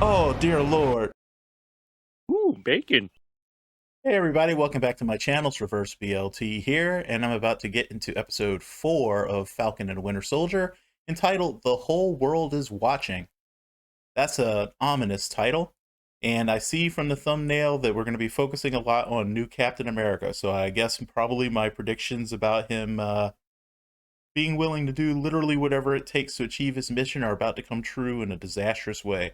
Oh, dear Lord. Ooh, bacon. Hey, everybody. Welcome back to my channel. It's Reverse BLT here, and I'm about to get into episode 4 of Falcon and Winter Soldier, entitled The Whole World is Watching. That's an ominous title, and I see from the thumbnail that we're going to be focusing a lot on new Captain America, so I guess probably my predictions about him being willing to do literally whatever it takes to achieve his mission are about to come true in a disastrous way.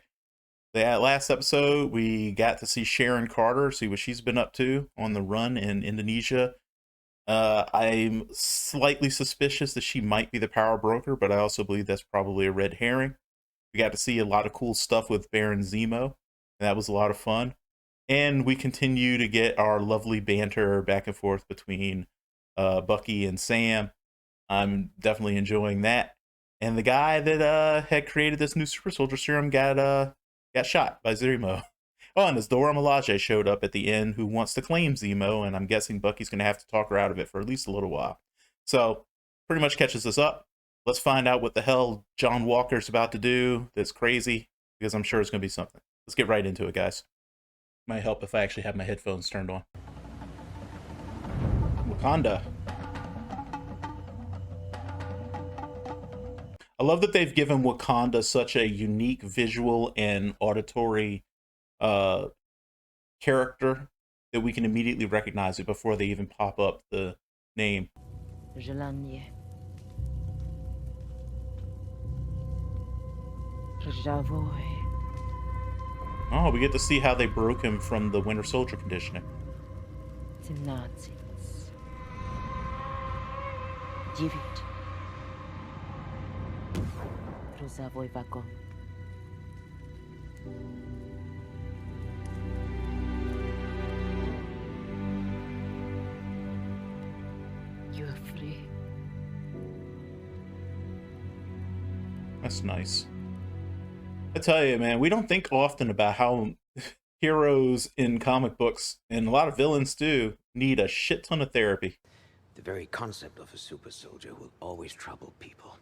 That last episode, we got to see Sharon Carter, see what she's been up to on the run in Indonesia. I'm slightly suspicious that she might be the power broker, but I also believe that's probably a red herring. We got to see a lot of cool stuff with Baron Zemo, and that was a lot of fun. And we continue to get our lovely banter back and forth between Bucky and Sam. I'm definitely enjoying that. And the guy that had created this new super soldier serum got shot by Zemo. Oh, and as Dora Milaje showed up at the end, who wants to claim Zemo, and I'm guessing Bucky's going to have to talk her out of it for at least a little while. So, pretty much catches us up. Let's find out what the hell John Walker's about to do that's crazy, because I'm sure it's going to be something. Let's get right into it, guys. Might help if I actually have my headphones turned on. Wakanda. I love that they've given Wakanda such a unique visual and auditory character that we can immediately recognize it before they even pop up the name. Oh, we get to see how they broke him from the Winter Soldier conditioning. You are free. That's nice. I tell you, man, we don't think often about how heroes in comic books, and a lot of villains too, need a shit ton of therapy. The very concept of a super soldier will always trouble people.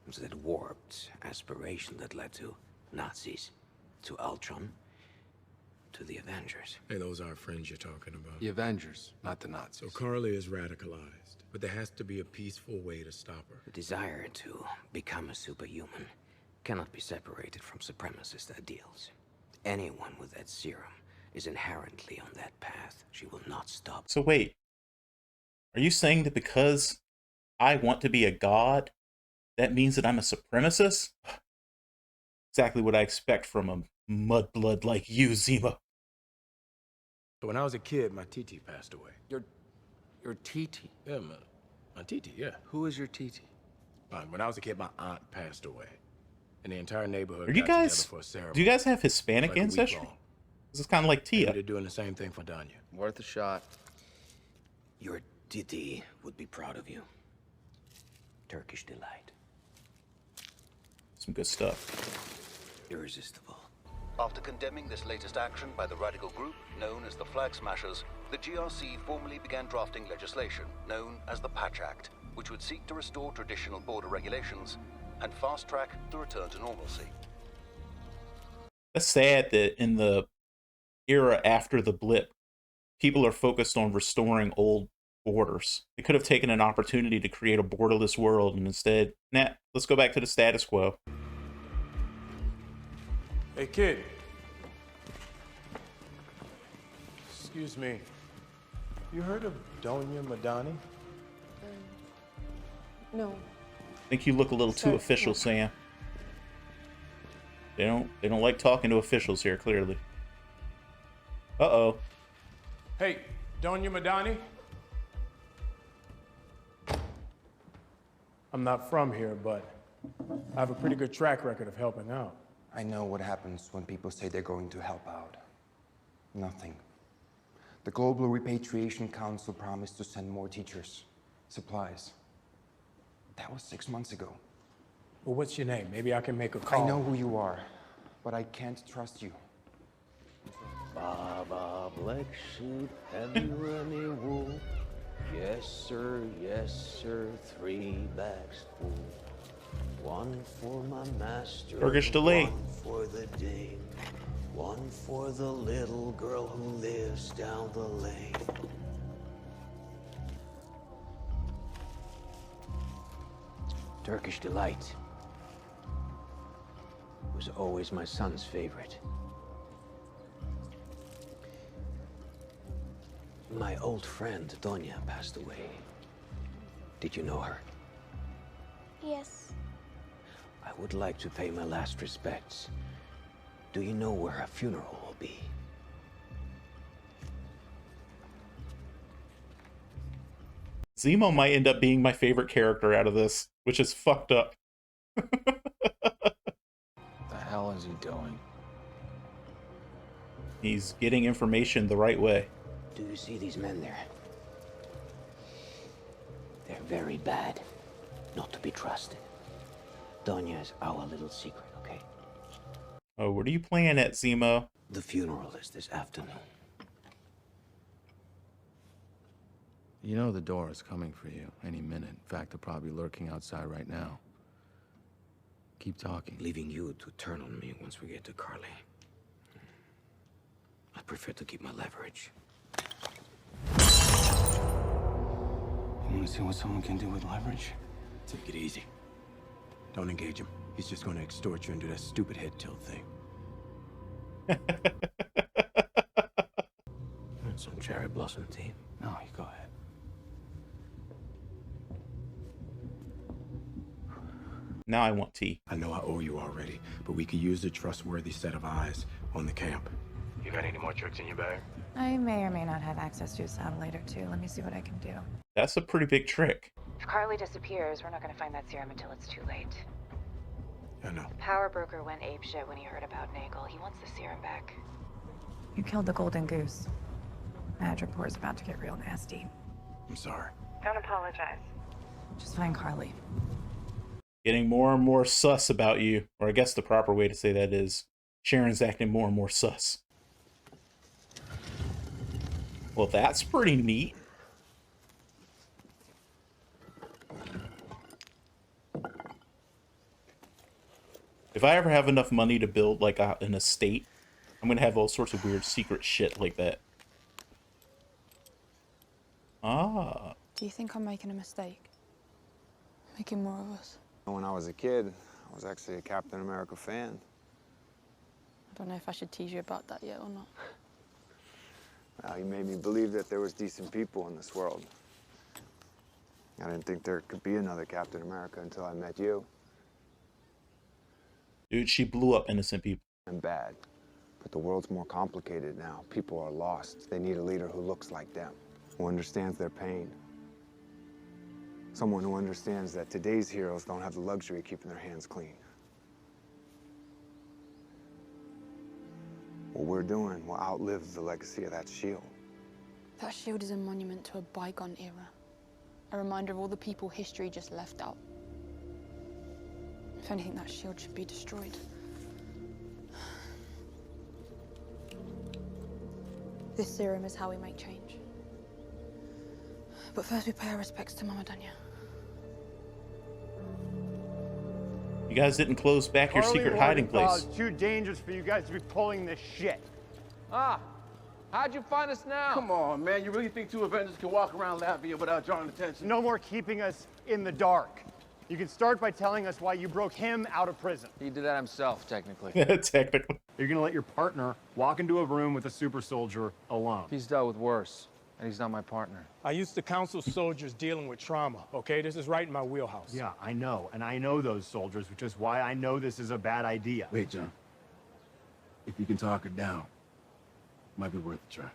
It's that warped aspiration that led to Nazis, to Ultron, to the Avengers. Hey, those are friends you're talking about. The Avengers, not the Nazis. So Carly is radicalized, but there has to be a peaceful way to stop her. The desire to become a superhuman cannot be separated from supremacist ideals. Anyone with that serum is inherently on that path. She will not stop. So wait, are you saying that because I want to be a god, that means that I'm a supremacist? Exactly what I expect from a mudblood like you, Zemo. When I was a kid, my TT passed away. Your TT? Yeah, my TT, yeah. Who is your TT? When I was a kid, my aunt passed away. And the entire neighborhood Are you got guys, together for a ceremony. do you guys have Hispanic Like a week ancestry? long. This is kind of like Maybe Tia. they're doing the same thing for Danya. Worth a shot. Your Didi would be proud of you. Turkish delight. Some good stuff. Irresistible. After condemning this latest action by the radical group known as the Flag Smashers, the GRC formally began drafting legislation known as the Patch Act, which would seek to restore traditional border regulations and fast-track the return to normalcy. That's sad that in the era after the blip, people are focused on restoring old borders. They could have taken an opportunity to create a borderless world, and instead, nah, let's go back to the status quo. Hey, kid. Excuse me. You heard of Donya Madani? No. I think you look a little too Sir, official, no. Sam. They don't like talking to officials here, clearly. Uh-oh. Hey, Donya Madani? I'm not from here, but I have a pretty good track record of helping out. I know what happens when people say they're going to help out. Nothing. The Global Repatriation Council promised to send more teachers, supplies. That was 6 months ago. Well, what's your name? Maybe I can make a call. I know who you are, but I can't trust you. Baba, black sheep, have you any wool? Yes, sir, 3 bags full. One for my master, Turkish delight. one for the dame, one for the little girl who lives down the lane. Turkish delight was always my son's favorite. My old friend Donya passed away. Did you know her? Yes. I would like to pay my last respects. Do you know where her funeral will be? Zemo might end up being my favorite character out of this, which is fucked up. The hell is he doing? He's getting information the right way. Do you see these men there? They're very bad. Not to be trusted. Donya is our little secret, okay? Oh, what are you playing at, Zemo? The funeral is this afternoon. You know the door is coming for you any minute. In fact, they're probably lurking outside right now. Keep talking. Leaving you to turn on me once we get to Carly. I prefer to keep my leverage. You want to see what someone can do with leverage? Take it easy. Don't engage him. He's just going to extort you and do that stupid head tilt thing. Want some cherry blossom tea? No, you go ahead. Now I want tea. I know I owe you already, but we could use a trustworthy set of eyes on the camp. You got any more tricks in your bag? I may or may not have access to a satellite or two. Let me see what I can do. That's a pretty big trick. If Carly disappears, we're not going to find that serum until it's too late. I know. The power broker went apeshit when he heard about Nagel. He wants the serum back. You killed the golden goose. Madripoor's about to get real nasty. I'm sorry. Don't apologize. Just find Carly. Getting more and more sus about you. Or I guess the proper way to say that is Sharon's acting more and more sus. Well, that's pretty neat. If I ever have enough money to build like an estate, I'm gonna have all sorts of weird secret shit like that. Ah. Do you think I'm making a mistake? Making more of us? When I was a kid, I was actually a Captain America fan. I don't know if I should tease you about that yet or not. Well, he made me believe that there was decent people in this world. I didn't think there could be another Captain America until I met you. Dude, she blew up innocent people. I'm bad, but the world's more complicated now. People are lost. They need a leader who looks like them, who understands their pain. Someone who understands that today's heroes don't have the luxury of keeping their hands clean. What we're doing will outlive the legacy of that shield. That shield is a monument to a bygone era. A reminder of all the people history just left out. If anything, that shield should be destroyed. This serum is how we make change. But first we pay our respects to Mama Donya. You guys didn't close back your secret hiding place. It's too dangerous for you guys to be pulling this shit. Ah, how'd you find us now? Come on, man. You really think two Avengers can walk around Latvia without drawing attention? No more keeping us in the dark. You can start by telling us why you broke him out of prison. He did that himself, technically. Technically. You're gonna let your partner walk into a room with a super soldier alone. He's dealt with worse, and he's not my partner. I used to counsel soldiers dealing with trauma, okay? This is right in my wheelhouse. Yeah, I know, and I know those soldiers, which is why I know this is a bad idea. Wait, John. If you can talk her down, might be worth a try.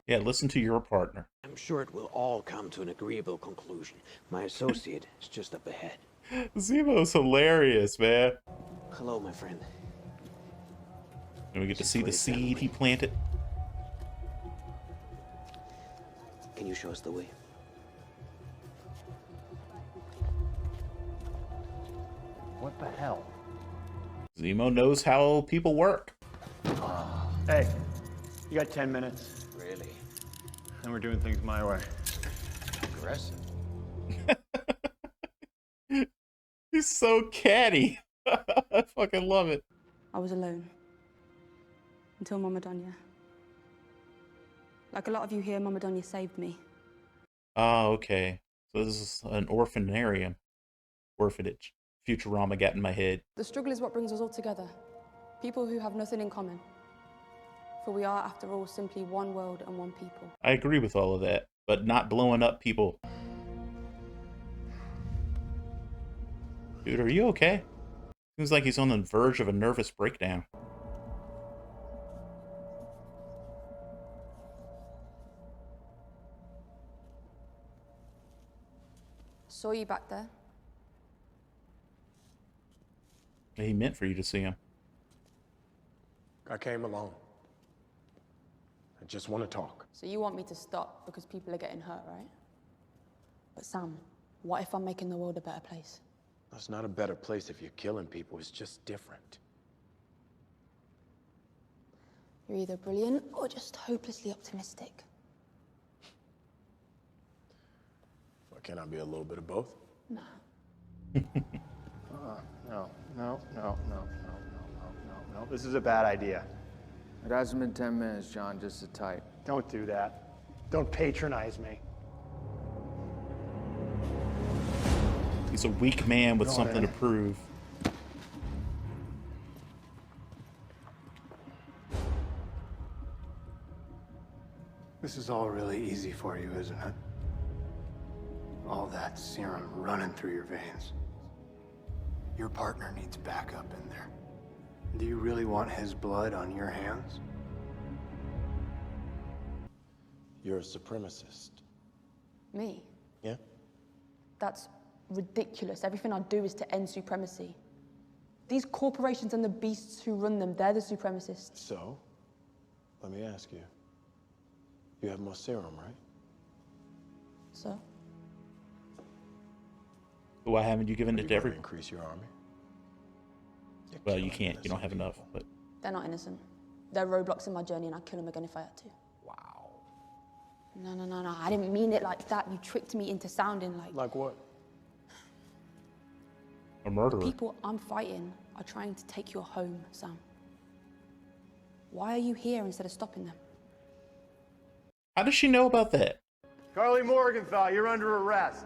Yeah, listen to your partner. I'm sure it will all come to an agreeable conclusion. My associate is just up ahead. Zemo's hilarious, man. Hello, my friend. And we get to see the seed he planted. Can you show us the way? What the hell? Zemo knows how people work. Hey, you got 10 minutes, Really? and we're doing things my way. Aggressive. He He's so catty. I fucking love it. I was alone. Until Mama Donya. Like a lot of you here, Mama Donya saved me. Oh, okay. So this is an orphanarium. Orphanage. Futurama got in my head. The struggle is what brings us all together. People who have nothing in common. For we are, after all, simply one world and one people. I agree with all of that, but not blowing up people. Dude, are you okay? Seems like he's on the verge of a nervous breakdown. Saw you back there. He meant for you to see him. I came alone. I just want to talk. So you want me to stop because people are getting hurt, right? But Sam, what if I'm making the world a better place? It's not a better place if you're killing people. It's just different. You're either brilliant or just hopelessly optimistic. Well, can I be a little bit of both? Nah. No. This is a bad idea. It hasn't been 10 minutes, John, just a type. Don't do that. Don't patronize me. He's a weak man with something to prove. This is all really easy for you, isn't it? All that serum running through your veins. Your partner needs backup in there. Do you really want his blood on your hands? You're a supremacist. Me? Yeah? That's ridiculous. Everything I do is to end supremacy. These corporations and the beasts who run them, they're the supremacists. So, let me ask you. You have more serum, right? So? Why haven't you given it to everyone? Increase your army. Well, you can't. You don't have enough. But They're not innocent. They're roadblocks in my journey, and I'd kill them again if I had to. Wow. No. I didn't mean it like that. You tricked me into sounding like... Like what? a murderer. The people I'm fighting are trying to take your home, Sam. Why are you here instead of stopping them? How does she know about that? Carly Morgenthau, you're under arrest.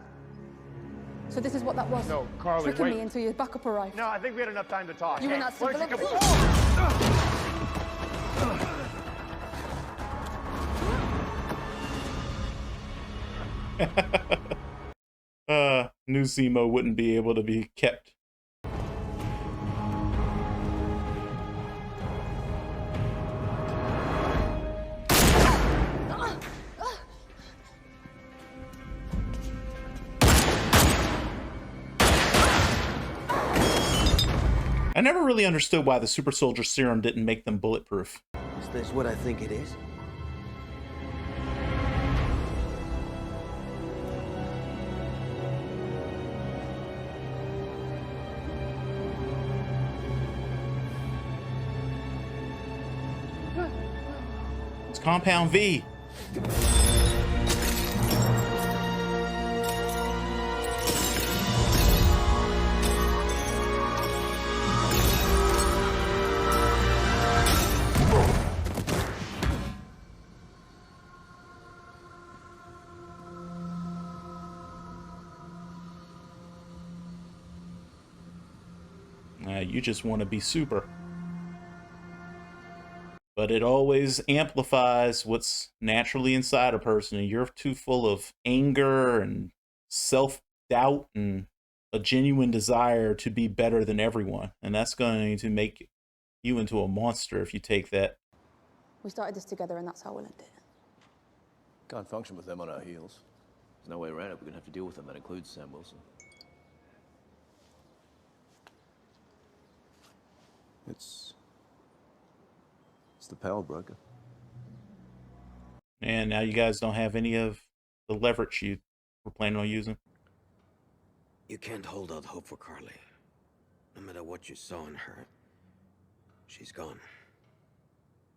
So this is what that was? No, Carly, Tricking wait. me until your backup arrived. No, I think we had enough time to talk. You Hey, and that why don't simple you New Zemo wouldn't be able to be kept. I never really understood why the super soldier serum didn't make them bulletproof. Is this what I think it is? It's Compound V. You just want to be super. But it always amplifies what's naturally inside a person, and you're too full of anger and self-doubt and a genuine desire to be better than everyone. And that's going to make you into a monster if you take that. We started this together, and that's how we'll end it. Can't function with them on our heels. There's no way around it. We're going to have to deal with them. That includes Sam Wilson. It's the power broker. And now you guys don't have any of the leverage you were planning on using. You can't hold out hope for Carly. No matter what you saw in her, she's gone.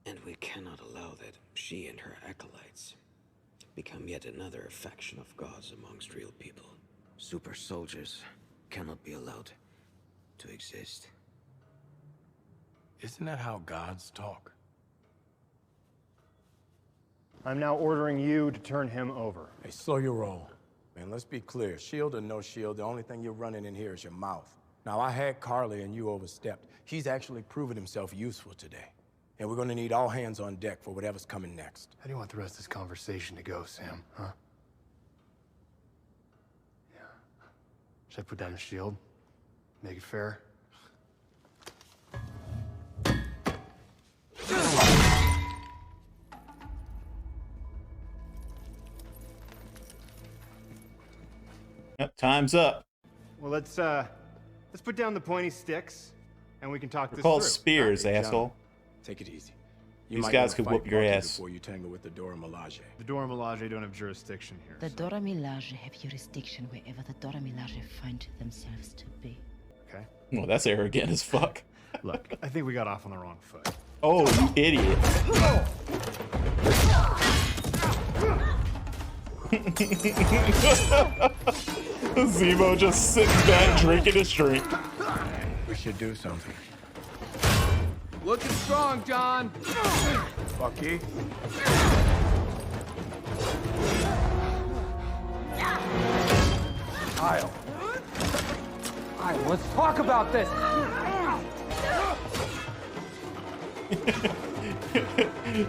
And we cannot allow that she and her acolytes become yet another faction of gods amongst real people. Super soldiers cannot be allowed to exist. Isn't that how gods talk? I'm now ordering you to turn him over. Hey, slow your roll. Man, let's be clear. Shield or no shield, the only thing you're running in here is your mouth. Now, I had Carly and you overstepped. He's actually proven himself useful today. And we're gonna need all hands on deck for whatever's coming next. How do you want the rest of this conversation to go, Sam, huh? Yeah. Should I put down the shield? Make it fair? Yep, time's up. Well, let's put down the pointy sticks, and we can talk They're this called through. spears, Okay, asshole. Take it easy. These guys could whoop your ass. Before you tangle with the Dora Milaje. The Dora Milaje don't have jurisdiction here. The Dora Milaje have jurisdiction wherever the Dora Milaje find themselves to be. Okay. Well, that's arrogant as fuck. Look, I think we got off on the wrong foot. Oh, you idiot. Zemo just sitting back drinking his drink. We should do something. Looking strong, John. Bucky. Kyle. Kyle, let's talk about this.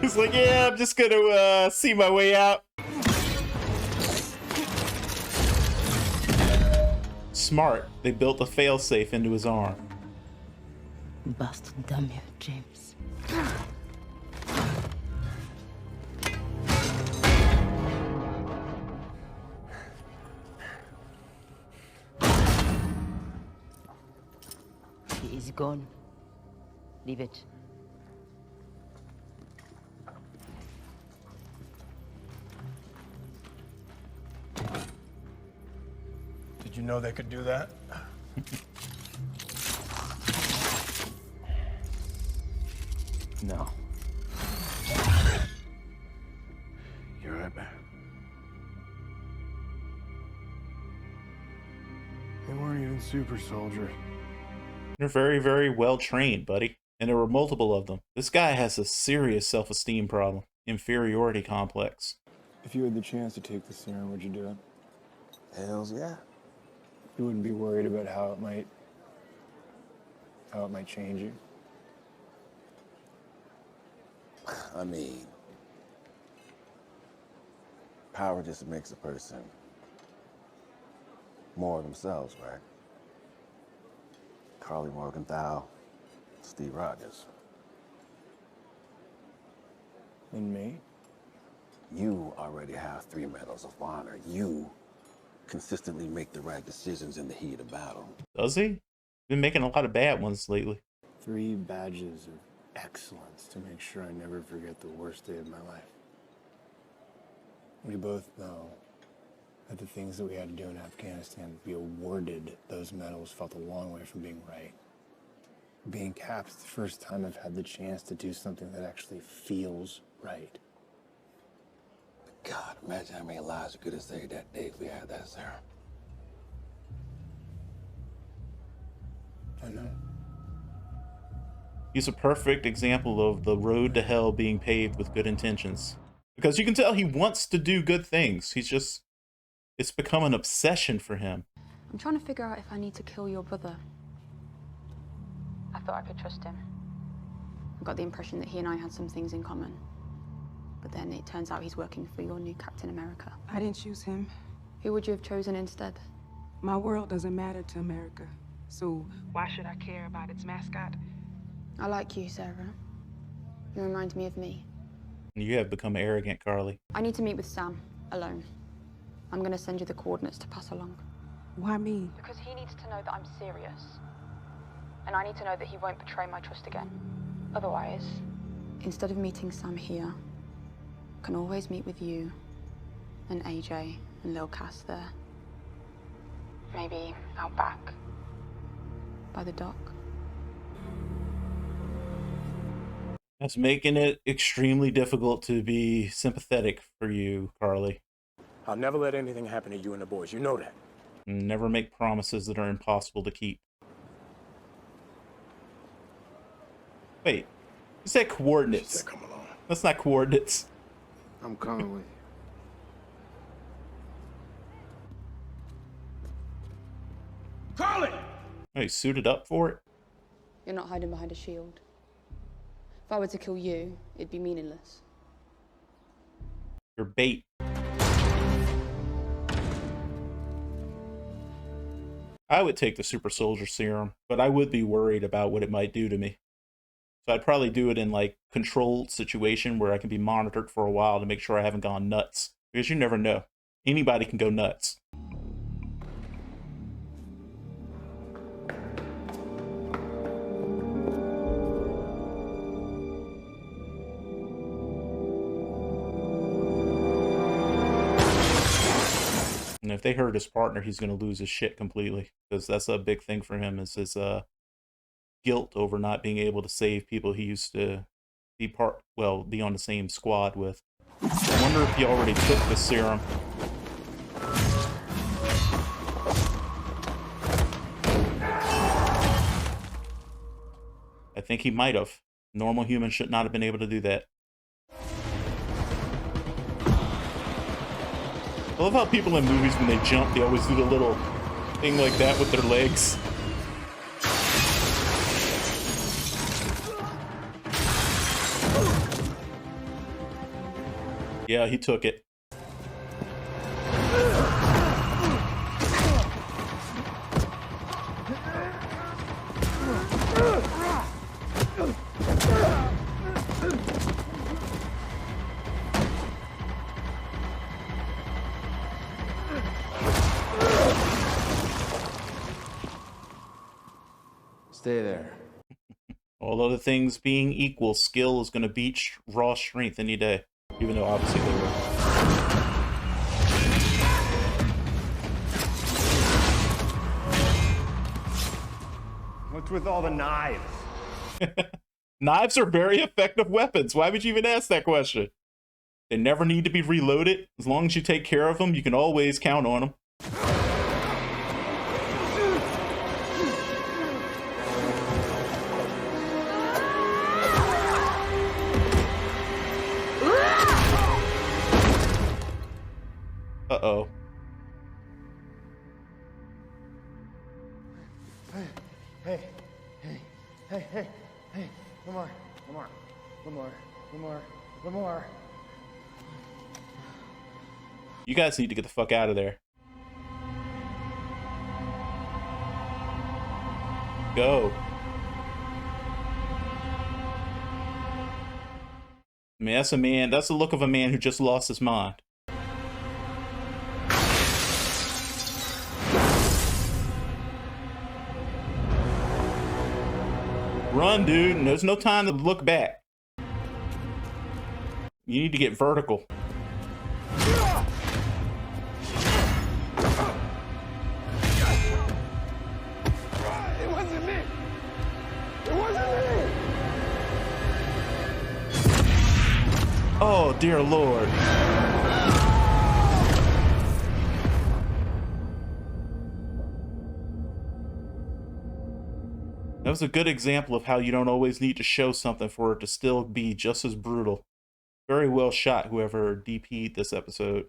He's like, yeah, I'm just gonna see my way out. Smart. They built a failsafe into his arm. Bust damn you, James. He is gone. Leave it. Did you know they could do that? No. You're right, man. They weren't even super soldiers. They're very, very well trained, buddy. And there were multiple of them. This guy has a serious self-esteem problem. Inferiority complex. If you had the chance to take the serum, would you do it? Hells yeah. You wouldn't be worried about how it might change you. I mean, power just makes a person more of themselves, right? Carly Morgenthau, Steve Rogers. And me? You already have 3 medals of honor. You consistently make the right decisions in the heat of battle. Does he? Been making a lot of bad ones lately. 3 badges of excellence to make sure I never forget the worst day of my life. We both know that the things that we had to do in Afghanistan to be awarded those medals felt a long way from being right. Being cap's the first time I've had the chance to do something that actually feels right. God, imagine how many lives we could have saved that day if we had that, Sarah. I know. He's a perfect example of the road to hell being paved with good intentions. Because you can tell he wants to do good things. It's become an obsession for him. I'm trying to figure out if I need to kill your brother. I thought I could trust him. I got the impression that he and I had some things in common. But then it turns out he's working for your new Captain America. I didn't choose him. Who would you have chosen instead? My world doesn't matter to America. So why should I care about its mascot? I like you, Sarah. You remind me of me. You have become arrogant, Carly. I need to meet with Sam, alone. I'm going to send you the coordinates to pass along. Why me? Because he needs to know that I'm serious. And I need to know that he won't betray my trust again. Otherwise, instead of meeting Sam here, I can always meet with you and AJ and Lil Cass there. Maybe out back, by the dock. That's making it extremely difficult to be sympathetic for you, Carly. I'll never let anything happen to you and the boys. You know that. Never make promises that are impossible to keep. Wait, you said coordinates. She said, come along. That's not coordinates. I'm coming with you. Carly! Oh, you suited up for it? You're not hiding behind a shield. If I were to kill you, it'd be meaningless. You're bait. I would take the super soldier serum, but I would be worried about what it might do to me. So I'd probably do it in like controlled situation where I can be monitored for a while to make sure I haven't gone nuts. Because you never know. Anybody can go nuts. And if they hurt his partner, he's going to lose his shit completely. Because that's a big thing for him, is his guilt over not being able to save people he used to be be on the same squad with. I wonder if he already took the serum. I think he might have. Normal humans should not have been able to do that. I love how people in movies, when they jump, they always do the little thing like that with their legs. Yeah, he took it. Stay there. All other things being equal, skill is going to beat raw strength any day. Even though obviously they were. What's with all the knives? Knives are very effective weapons. Why would you even ask that question? They never need to be reloaded. As long as you take care of them, you can always count on them. Uh-oh. Hey, Lamar. You guys need to get the fuck out of there. Go. I mean, that's a man, that's the look of a man who just lost his mind. Run, dude. There's no time to look back. You need to get vertical. It wasn't me! It wasn't me! Oh, dear Lord. That was a good example of how you don't always need to show something for it to still be just as brutal. Very well shot, whoever DP'd this episode.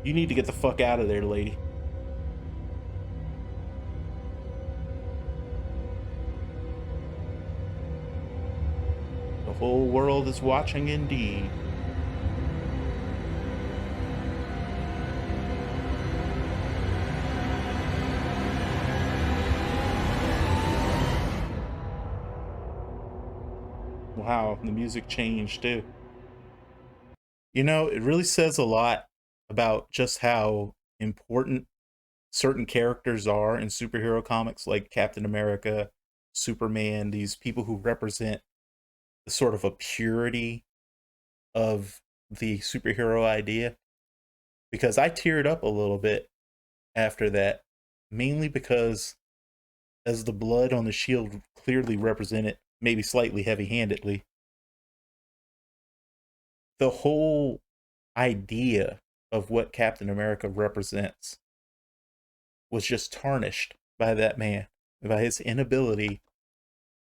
You need to get the fuck out of there, lady. The whole world is watching indeed. Wow, the music changed too. You know, it really says a lot about just how important certain characters are in superhero comics, like Captain America, Superman, these people who represent the sort of a purity of the superhero idea. Because I teared up a little bit after that, mainly because as the blood on the shield clearly represented, maybe slightly heavy-handedly, the whole idea of what Captain America represents was just tarnished by that man, by his inability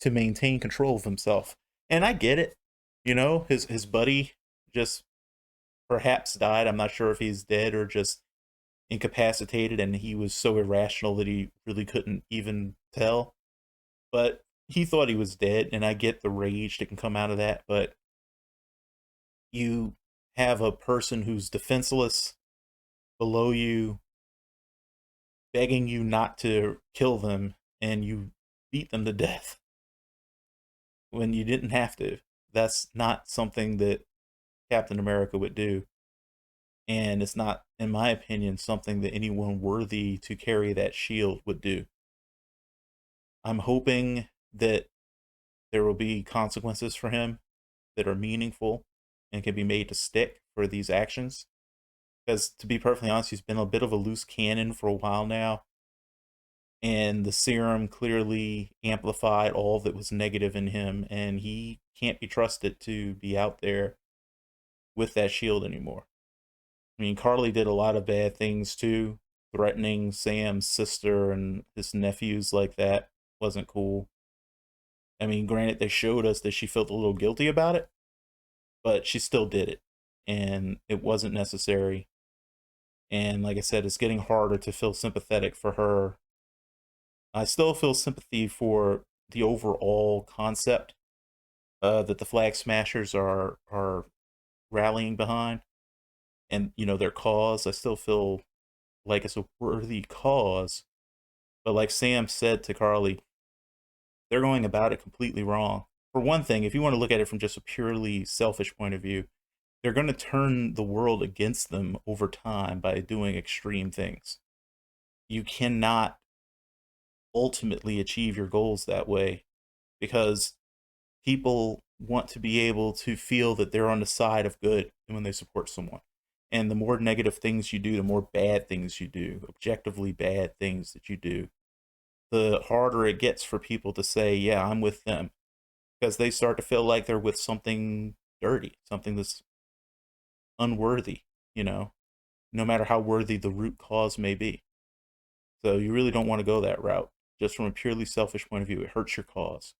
to maintain control of himself. And I get it. You know, his buddy just perhaps died. I'm not sure if he's dead or just incapacitated, and he was so irrational that he really couldn't even tell. But he thought he was dead, and I get the rage that can come out of that. But you have a person who's defenseless below you, begging you not to kill them, and you beat them to death when you didn't have to. That's not something that Captain America would do. And it's not, in my opinion, something that anyone worthy to carry that shield would do. I'm hoping that there will be consequences for him that are meaningful and can be made to stick for these actions. Because, to be perfectly honest, he's been a bit of a loose cannon for a while now. And the serum clearly amplified all that was negative in him, and he can't be trusted to be out there with that shield anymore. I mean, Carly did a lot of bad things too. Threatening Sam's sister and his nephews like that wasn't cool. I mean, granted, they showed us that she felt a little guilty about it, but she still did it, and it wasn't necessary. And like I said, it's getting harder to feel sympathetic for her. I still feel sympathy for the overall concept that the Flag Smashers are rallying behind, and you know, their cause. I still feel like it's a worthy cause, but like Sam said to Carly, they're going about it completely wrong. For one thing, if you want to look at it from just a purely selfish point of view, they're going to turn the world against them over time by doing extreme things. You cannot ultimately achieve your goals that way, because people want to be able to feel that they're on the side of good when they support someone. And the more negative things you do, the more bad things you do, objectively bad things that you do, the harder it gets for people to say, yeah, I'm with them, because they start to feel like they're with something dirty, something that's unworthy, you know, no matter how worthy the root cause may be. So you really don't want to go that route. Just from a purely selfish point of view, it hurts your cause.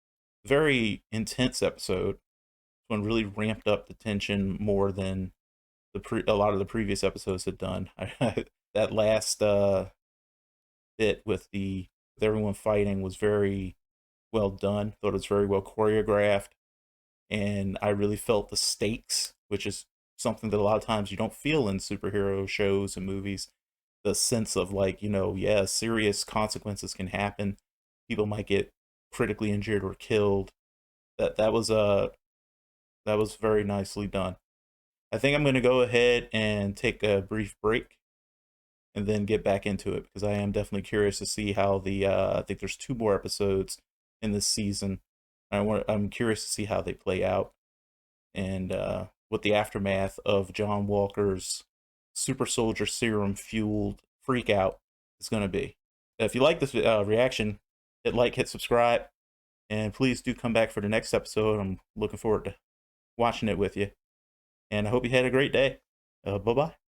Very intense episode. This one really ramped up the tension more than a lot of the previous episodes had done. That last bit with everyone fighting was very well done. Thought it was very well choreographed, and I really felt the stakes, which is something that a lot of times you don't feel in superhero shows and movies. The sense of, like, you know, yeah, serious consequences can happen. People might get critically injured or killed. That was very nicely done. I think I'm going to go ahead and take a brief break and then get back into it, because I am definitely curious to see how I think there's 2 more episodes in this season. I'm curious to see how they play out, and what the aftermath of John Walker's super soldier serum fueled freak out is going to be. If you like this reaction, hit like, hit subscribe, and please do come back for the next episode. I'm looking forward to watching it with you, and I hope you had a great day. Bye-bye.